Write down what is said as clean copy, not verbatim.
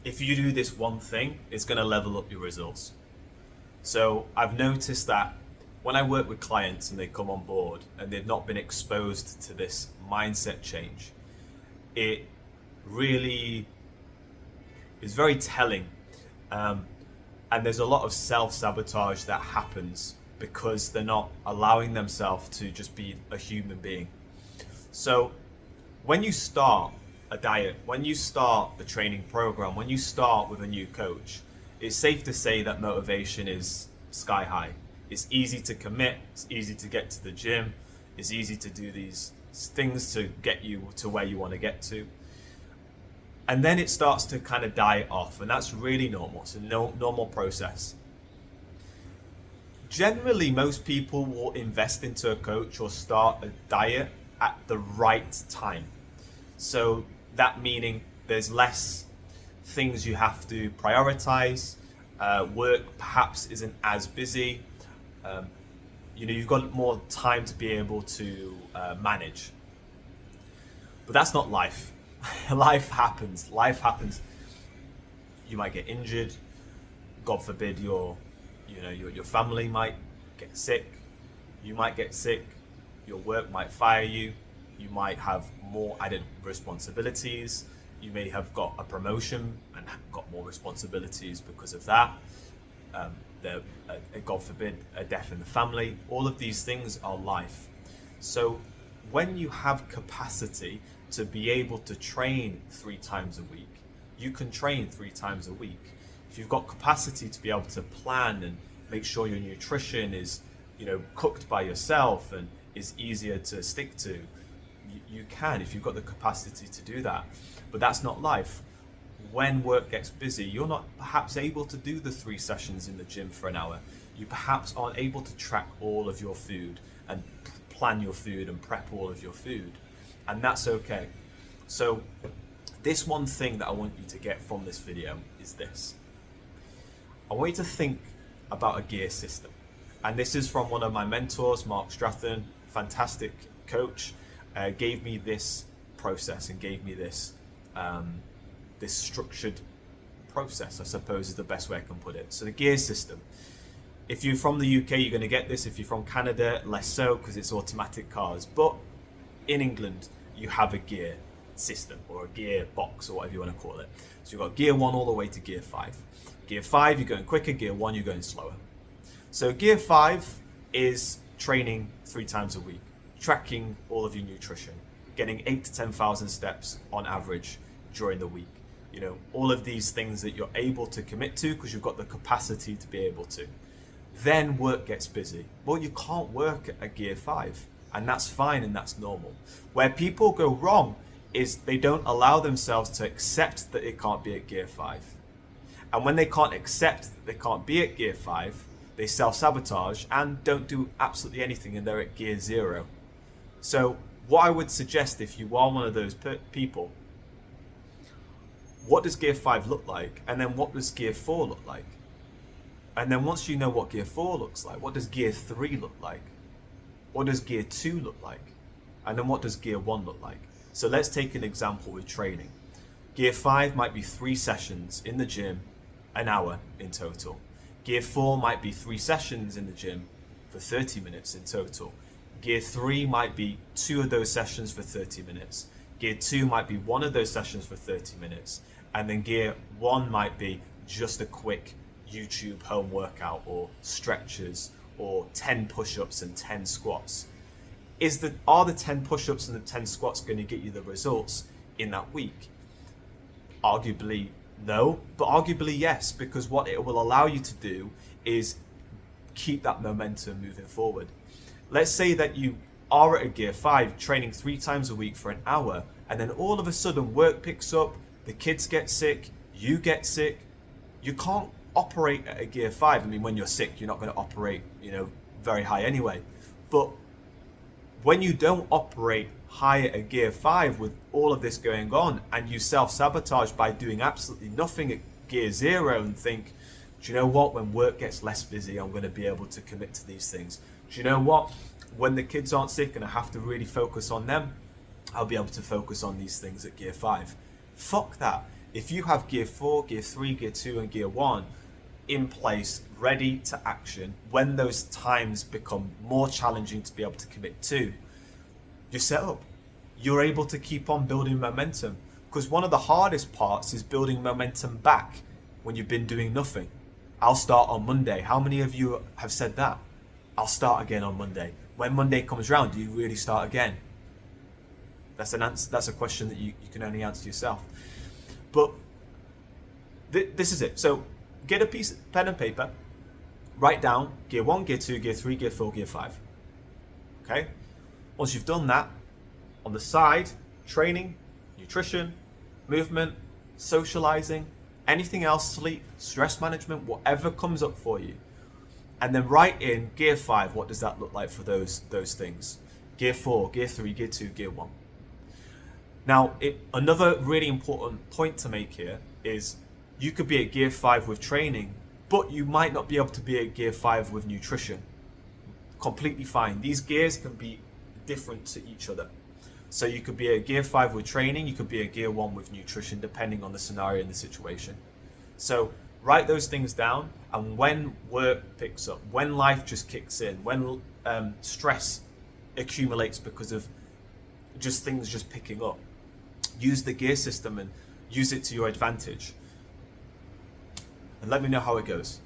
if you do this one thing, it's going to level up your results. So I've noticed that when I work with clients and they come on board and they've not been exposed to this mindset change, it really is very telling. And there's a lot of self-sabotage that happens because they're not allowing themselves to just be a human being. So when you start a diet, when you start a training program, when you start with a new coach, it's safe to say that motivation is sky high. It's easy to commit, it's easy to get to the gym, it's easy to do these things to get you to where you want to get to. And then it starts to kind of die off, and that's really normal. It's a normal process. Generally, most people will invest into a coach or start a diet at the right time. So that meaning there's less things you have to prioritize. Work perhaps isn't as busy. You've got more time to be able to manage. But that's not life. Life happens. You might get injured. God forbid your family might get sick. You might get sick. Your work might fire you. You might have more added responsibilities. You may have got a promotion and got more responsibilities because of that. God forbid, a death in the family. All of these things are life. So when you have capacity to be able to train 3 times a week, you can train 3 times a week. If you've got capacity to be able to plan and make sure your nutrition is, cooked by yourself and is easier to stick to, you can, if you've got the capacity to do that. But that's not life. When work gets busy, you're not perhaps able to do the 3 sessions in the gym for an hour. You perhaps aren't able to track all of your food and plan your food and prep all of your food. And that's okay. So this one thing that I want you to get from this video is this. I want you to think about a gear system. And this is from one of my mentors, Mark Stratton, fantastic coach, gave me this process and gave me this structured process, I suppose is the best way I can put it. So the gear system. If you're from the UK, you're going to get this. If you're from Canada, less so because it's automatic cars. But in England, you have a gear system or a gear box or whatever you want to call it. So you've got gear 1 all the way to gear 5. Gear 5, you're going quicker. Gear 1, you're going slower. So gear 5 is training 3 times a week, tracking all of your nutrition, getting 8 to 10,000 steps on average during the week. All of these things that you're able to commit to because you've got the capacity to be able to. Then work gets busy. Well, you can't work at gear 5, and that's fine and that's normal. Where people go wrong is they don't allow themselves to accept that it can't be at gear 5. And when they can't accept that they can't be at gear 5, they self-sabotage and don't do absolutely anything and they're at gear 0. So what I would suggest, if you are one of those people, what does gear 5 look like? And then what does gear 4 look like? And then once you know what gear 4 looks like, what does gear 3 look like? What does gear 2 look like? And then what does gear 1 look like? So let's take an example with training. Gear 5 might be 3 sessions in the gym, an hour in total. Gear 4 might be 3 sessions in the gym for 30 minutes in total. Gear 3 might be 2 of those sessions for 30 minutes. Gear 2 might be 1 of those sessions for 30 minutes. And then gear 1 might be just a quick YouTube home workout or stretches or 10 push-ups and 10 squats. Are the 10 push-ups and the 10 squats going to get you the results in that week? Arguably no, but arguably yes, because what it will allow you to do is keep that momentum moving forward. Let's say that you are at a gear 5 training 3 times a week for an hour, and then all of a sudden work picks up, the kids get sick, you get sick. You can't operate at a gear 5. I mean, when you're sick, you're not going to operate, very high anyway. But when you don't operate high at a gear 5 with all of this going on, and you self-sabotage by doing absolutely nothing at gear 0 and think, do you know what, when work gets less busy, I'm going to be able to commit to these things. Do you know what, when the kids aren't sick and I have to really focus on them, I'll be able to focus on these things at gear 5. Fuck that. If you have gear 4, gear 3, gear 2, and gear 1 in place, ready to action, when those times become more challenging to be able to commit to, you're set up. You're able to keep on building momentum. Because one of the hardest parts is building momentum back when you've been doing nothing. I'll start on Monday. How many of you have said that? I'll start again on Monday. When Monday comes around, do you really start again? That's an answer. That's a question that you can only answer yourself. But this is it. So get a piece of pen and paper, write down gear 1, gear 2, gear 3, gear 4, gear 5. Okay? Once you've done that, on the side, training, nutrition, movement, socializing, anything else, sleep, stress management, whatever comes up for you. And then write in gear 5, what does that look like for those things? Gear 4, gear 3, gear 2, gear 1. Now, another really important point to make here is you could be at gear 5 with training, but you might not be able to be at gear 5 with nutrition. Completely fine. These gears can be different to each other. So you could be at gear 5 with training, you could be at gear 1 with nutrition, depending on the scenario and the situation. So write those things down, and when work picks up, when life just kicks in, when stress accumulates because of just things just picking up, use the gear system and use it to your advantage. And let me know how it goes.